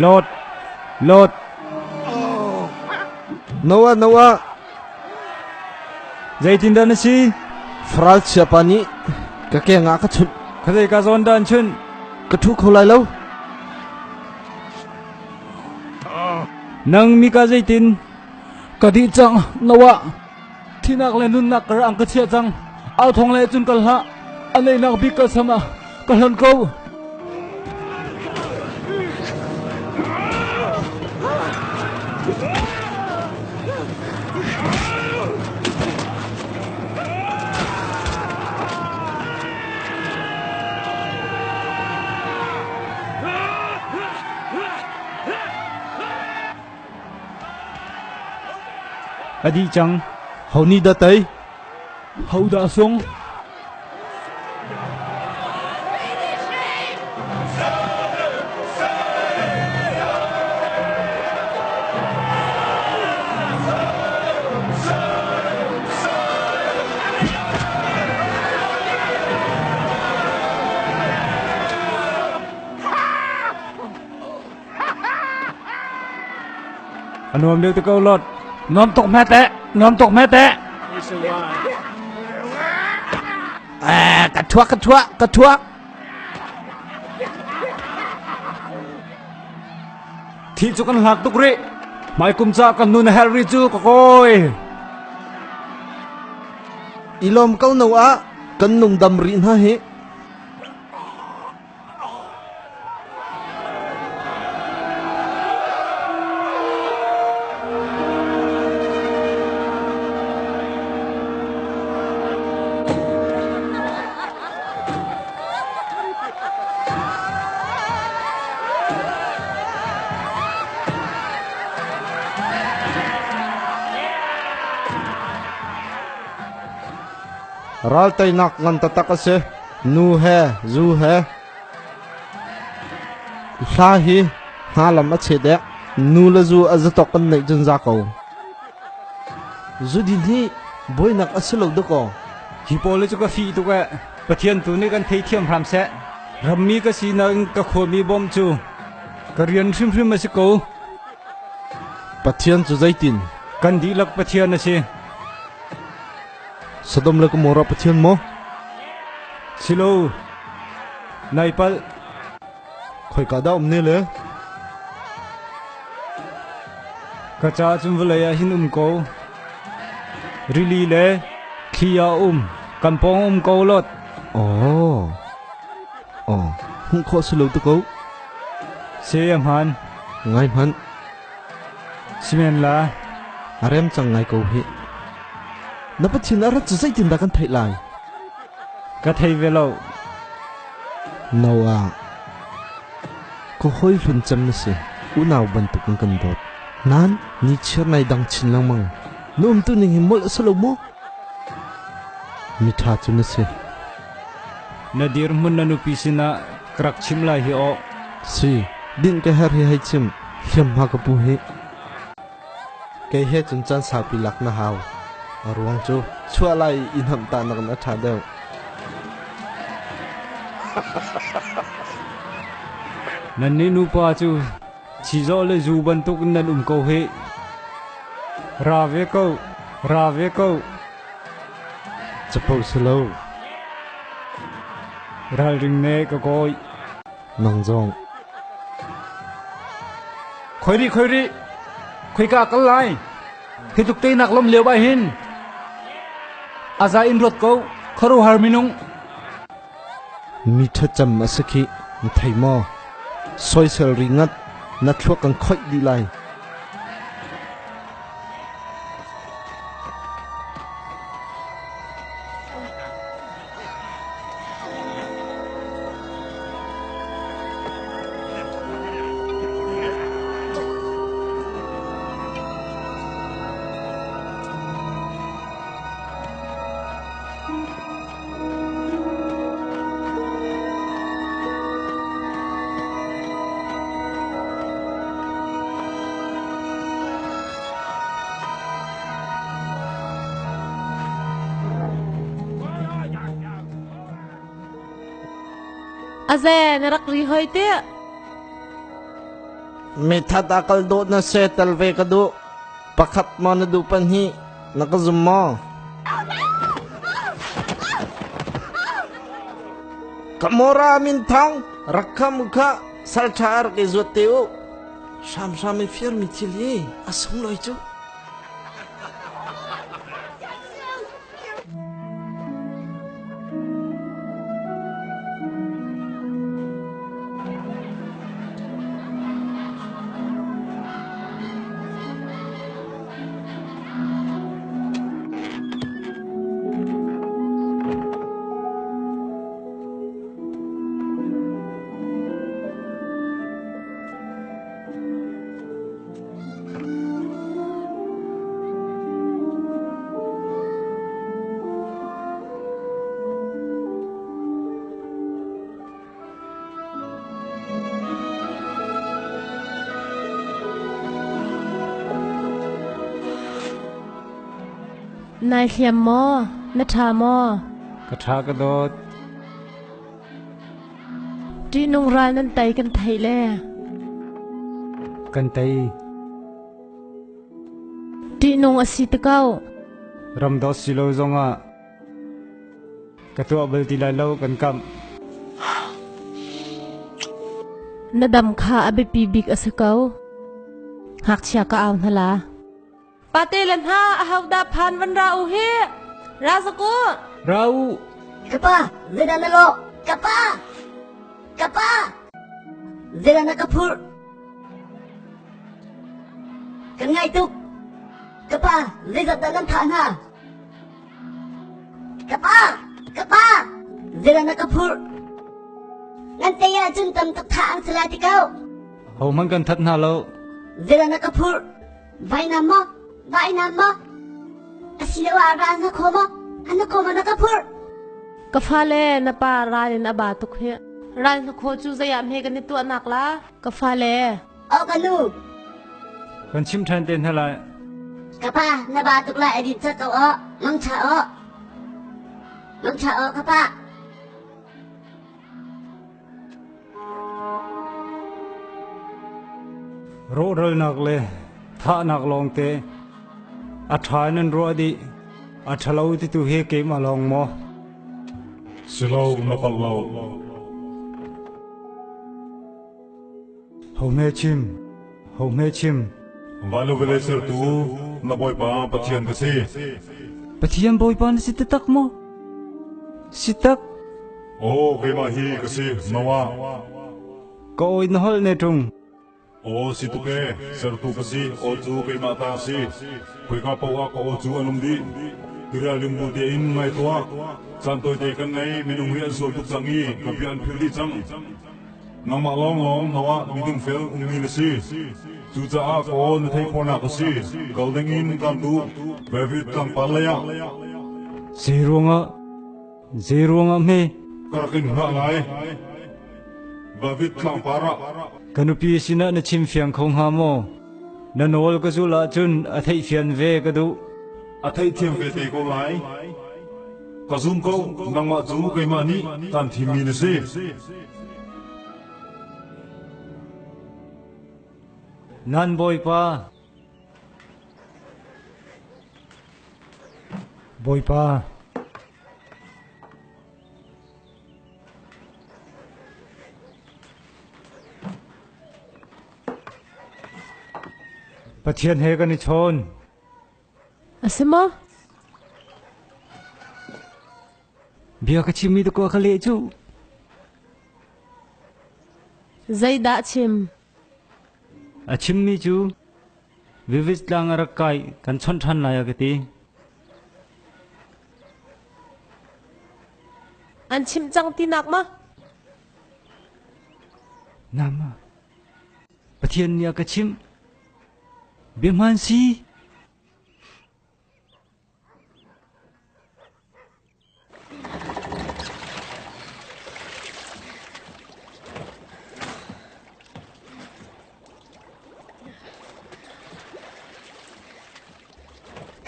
Lột Lột Noah Dây tin đơn si Fral siapani Kakek ngak kachun Kadai ka zon dan chun Kachuk hulai lâu Nang mi ka dây tin Kadi chang Noah Thinak le nun nak kar ang kachia chang Ao thong le chun kalha Anay nak bi ka sama Kalhan ko Adi chang Hầu ni đã tới Hầu đã xuống Anh hôm được từ câu lọt Nóm tộc mẹ tệ Cắt thuốc Thị cho con lạc tục rị Mày cùng cha con nôn Harry chú có coi Ilom kau Noah Kan nung dam rin ha he Ral tay nak ngan tatak ase Nu he, zu he la hi ha lam a che de nu la zu azatok kan nei jun za ko zu din hi boy nak asalo de ko hi pole chu ka fi tu ka pathian tu ne kan thei thiam phram se rammi ka si na ka khomi bom chu ka rian hrim hrim ma si ko pathian chu zaitin kan di lak pathian na si sadom la ko mora pathian mo silo naipal khoi ka da omne le ka cha chum velaya hin ko rili le khia kampong ko lot oh hung kho silo to ko se am han ngai man simen la arem chang ngai ko hi na pathian ara chu zaitin da kan thai lai ka thei velo nawa ko hoi hlun cham na se unaw ban tu kan dot nan ni chher nai dang chin lang mang num tu ning mol salo mo mi tha chu na se nadir mun nanu pisina krak chim la hi o si din ka har hi hai chim hiam ha ka pu he ke he chun chan sa pi lak na haw arwang chu chua lai in ham ta nak na tha deu nan ni nu pa chu chi zo le zu ban tuk nan ko he ra ve ko chapo selo ral ring ne ka koi nang jong khoi ri khoi ka kal lai hi tuk te nak lom leo ba hin aza in rot ko kharu har minung mi tha cham asaki thai mo soi sel ringat na thua kan khoi di lai Aze narak ri hoy te mi tha ta kal do na se tal ve ka do pakhat mo na du pan hi nakazum mo kamora min thang rakham kha sal thar ke zoteu sham sham mi fier mi chili asung loi chu nai khiam mo na tha mo ka tha ka dot ti nung ral nan tai kan thai le kan tai ti nung asi te kau ram do silo zonga ka tu abel ti lai lo kan kam na dam kha abe pi big asakau hak chia ka aw hala patelan ha ahawda phan van ra u he rasaku rau Kapa, zira na lo. Kapa, zira na kapur. Kan ngay tuk. Kapa, zira dalam thana. Kapa, zira na kapur. Nanti ya juntam tak thang selati kau. ho man kan that na lo Zira na kapur. Vai nama. Asilawa rana komo. Ano komo na kapur. ka pha le na pa ra in aba tuk he ran na kho chu zaya me kan tu anak la ka fa le Ô canu kan chim than ten hala Kapa na ba tuk la edit sa to o mang cha o kapa ro rol nak le tha nak long te a thai nan ro di a thalo ti tu he ke ma long mo Silo na palaw. ho me chim Valo vele sir tu na boy pa pathian kasi. pathian boy pan si tak mo si tak Oh, kay mahi kasi nawa. ko in hol ne tung Oh, si tu ke sir tu kasi o chu kay mata si. Kay ka pawa ko o chu anum di. Kira limbu di in may tuwa. Santoy di kan nay minunghian so tuk sangi kapian pili chang. Nang malong nawa midung fel umilasi. Chu cha a ko na thai pona kasi. Golding in kam tu bevit kam palaya. zerunga me Karakin ha ngai. Bevit kam para. kanupi sina na chim fiang khong ha mo na nol ka zu la chun a thei fian ve ka du Athai thiam ve te ko lai. Kazum ko nang ma chu kai ma ni tan thimi na se. nan boy pa pathian he ka ni chon asema bia ka chimi to ko khale chu zai da chim a chimmi chu vivis lang ara kai kan chon than la ya ke ti an chim chang ti nak ma nama pathian ya ka chim biman si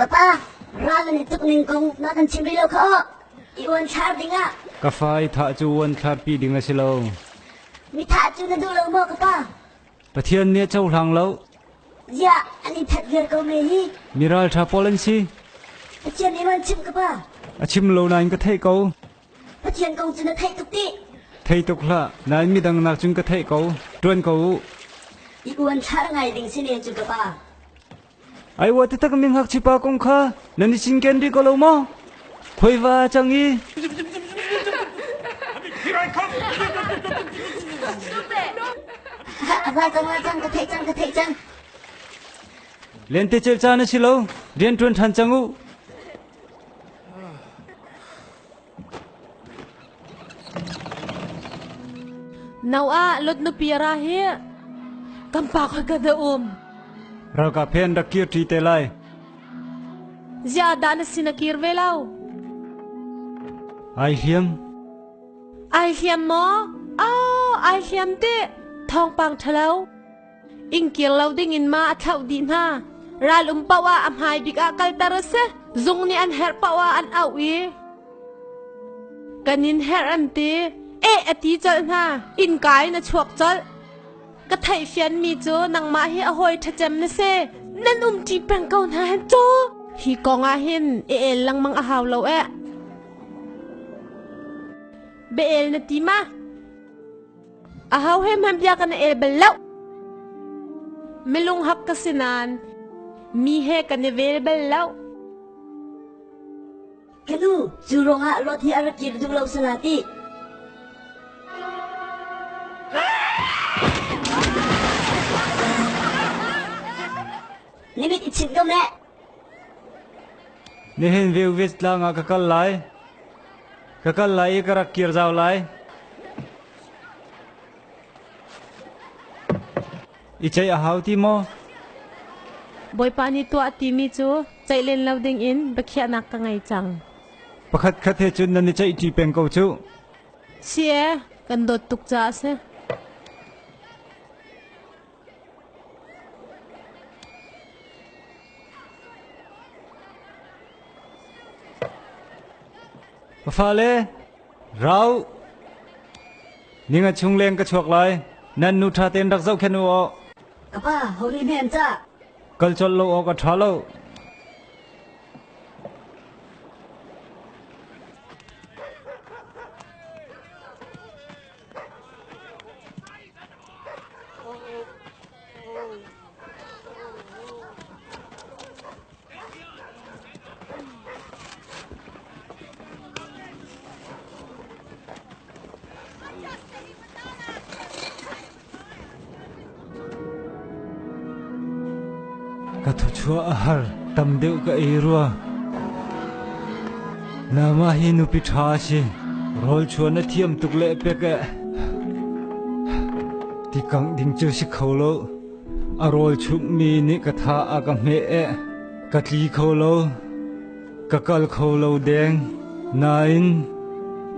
Kapa ralan ituk ning kong na kan chimbilo ko iwan char dinga ka fai tha chu wan thar pi ding a silo mi tha chu na du lo mo kapa pathian ne chau hlang lo ya ani that ger ko me hi miral tha polen si pathian iwan chim kapa a chim lo nain ka thei ko pathian kong chu na thai tuk ti thei tuk hla nai mi dang nak chung ka thei ko tuan ko iwan char ngai ding sin en chu kapa ai wa te tak ming hak chi pa kong kha nani sin ken ri ko lo mo khoi wa chang i va chang ka thai chang len te chel cha na silo rian tuan than chang u naw a lot no piara he kam pa kha ga da ra ka phen da kir ti te lai zia da na sinakir velau ai hiam mo ai hiam te thong pang thalau ing kiang lau ding in ma thau di na ral pawa am hai bik a kal tarase zung ni an her pawa an au e kanin her an te ati chal na in kai na chuak chal ka thai fian mi chu nang ma hi a hoi thachem na se nan ti pang kau na han cho hi konga hin lang mang a haw lo bel na ti ma a haw hem bia ka na belau melung hak kasinan mi he ka ne belau kanu juronga lot hi ara kir du lo sanati Nimit itsin ko me. ni hen view vis la nga ka kal lai ka rak kir jaw lai i chai a hau ti mo boy pani to ati mi chu chai len lo ding in bakhia nak ka ngai chang pakhat khat he chun na ni chai ti peng ko chu sie kan dot tuk cha se pha lê rau ninga chung leng ka chuak lai nan nu tha ten dak zau khen o Kapa, hori men cha. kal chol lo o ka tha lo ka thu chua har tam deu ka irua nama hi nu pi tha si rol chuan na thiam tuk le pe ka ti kang ding chu si kholo a rol chuk mi ni ka tha a ka me e ka tli kholo ka kal kholo deng nain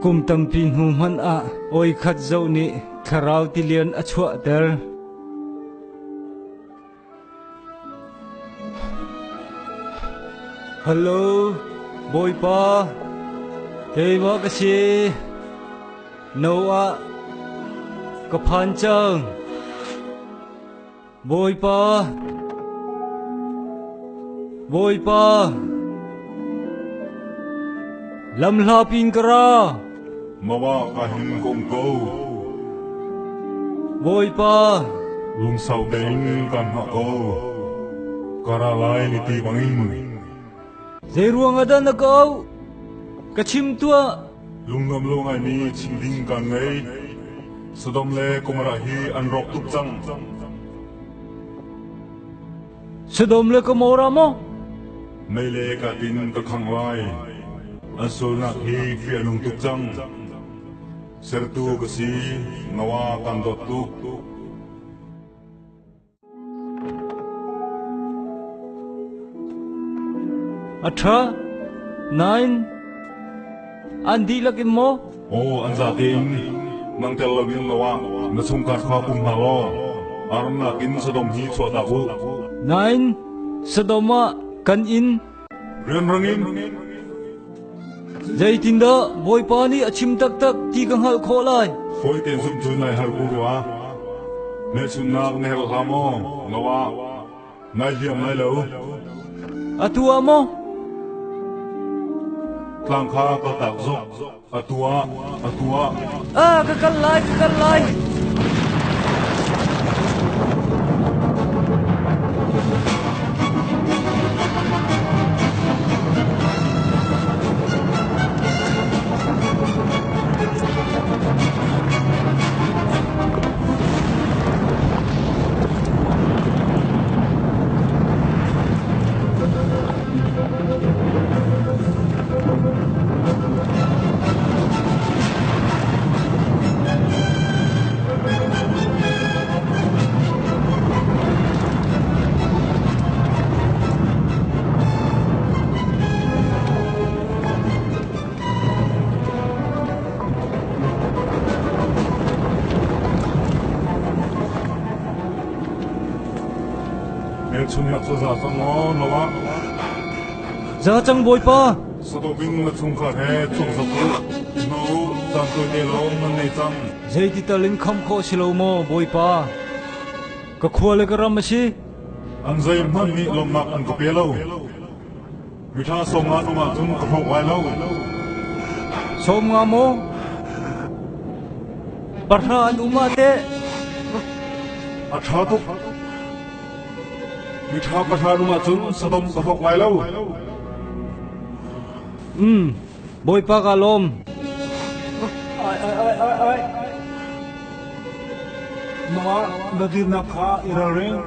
kum tam pi nu man a oi khat zau ni tharau ti lian a chua der hello boy pa hey wa ka si no a ka phan chang boy pa lam la pin kara Mawa kahim kong ko. boy pa Lung sau deng kan ha ko. Karalay ni ti bangin. zai ruang ada na kau ka chim tua Lung ngam lung ay ni ching ding kan ngay. Sodom le kumarahi an rok tuk chang. sedom le ka mora mo May le ka tin ka khang lai. Asul nak hi fi anong tuk chang. Sertu kasi nawa kan dot tuk. Atha, 9, andi lakin mo, Oh, an zating. Nang telawin nawa. Nasungkat ka pum halo. Aram nakin sodom hi chua tabu. 9, sedoma kan in, Rian rangin. zai tinda boy pani achim tak tak ti kang hal kho lai. Phối tiền dụng chun này har urwa. Mẹ chun nak ne hal hamo. Nawa. Nai hiam nai lâu. Atua mo, Tlang kha ka tak zok. Atua. kakal lai. Mẹ chun nak sa sa mo. Nawa. Za chang boy pa, Sodobing na chung ka he. Chung sa ku. No. Chan tu te lo. Man ne chang. zai ti talin kham kho silo mo boy pa. Ka khua le ka ram si, An zay man ni lom nak an ka pe lo. Mitha som nga tunga chung ka phok wai lo. som nga mo. Barha an umate, Atha tuk. Mitha patha tunga chung sodom ka phok wai lo. boy pa ka lom. Nawa. Nagir na ka iraring.